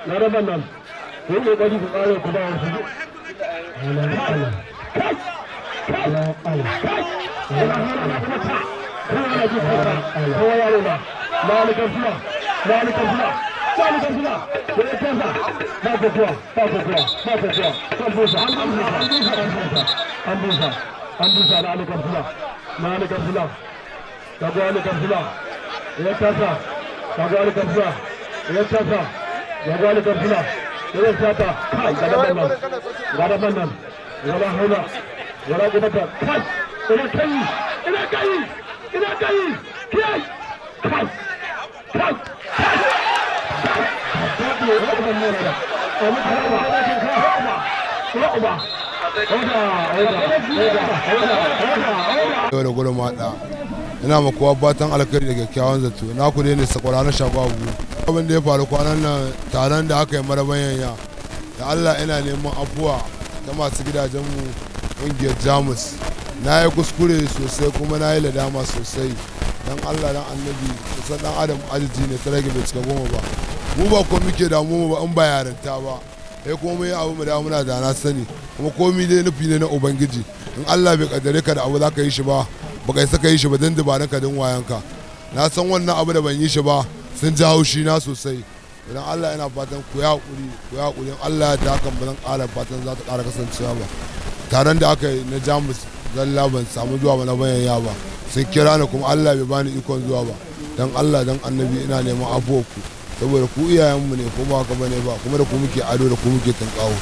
Laraban nan, ko yi ƙoƙari ku ƙare ku ba wasu. Kowa yaro ba, malikan suna, malikan suna, malikan suna, da ya kasa, ba kokowa, ba kokowa, ba kokowa, an busa, an busa da alikan suna, malikan suna, daga alikan suna, ya kasa, daga alikan suna, ya kasa, daga alikan suna, ya sata, kai, gadaban nan, wala haula, wala gudata, kai, ina kai, ina kai, ina kai, kai, kai, kai, yau da gudun maɗa ina ma kowa fatan alkhairi da kyakkyawan zato na ku ne sakwara na shago abu abin da ya faru kwanan nan taron da aka yi maraban yanya da Allah ina neman afuwa ta masu gidajenmu ƙungiyar jamus na yi kuskure sosai kuma na yi ladama sosai dan Allah dan annabi kusan dan adam ajiji ne ta rage bai cika goma ba mu ba ko muke damu ba in ba yarinta ba sai kuma mu yi abu mu da muna da na sani kuma komai dai nufi ne na ubangiji in Allah bai kaddare ka da abu za ka yi shi ba ba kai saka yi shi ba dan dubaran ka din wayanka na san wannan abu da ban yi shi ba sun ji haushi na sosai idan Allah yana fatan ku ya hakuri in Allah ya ta hakan ba zan ƙara fatan za ta ƙara kasancewa ba taron da aka yi na jamus zalla ban samu zuwa ba na bayanya ba sun kira ni kuma Allah bai bani ikon zuwa ba dan Allah dan annabi ina neman afuwa ku saboda ku iyayenmu ne ko ba haka bane ba kuma da ku muke ado da ku muke tankawo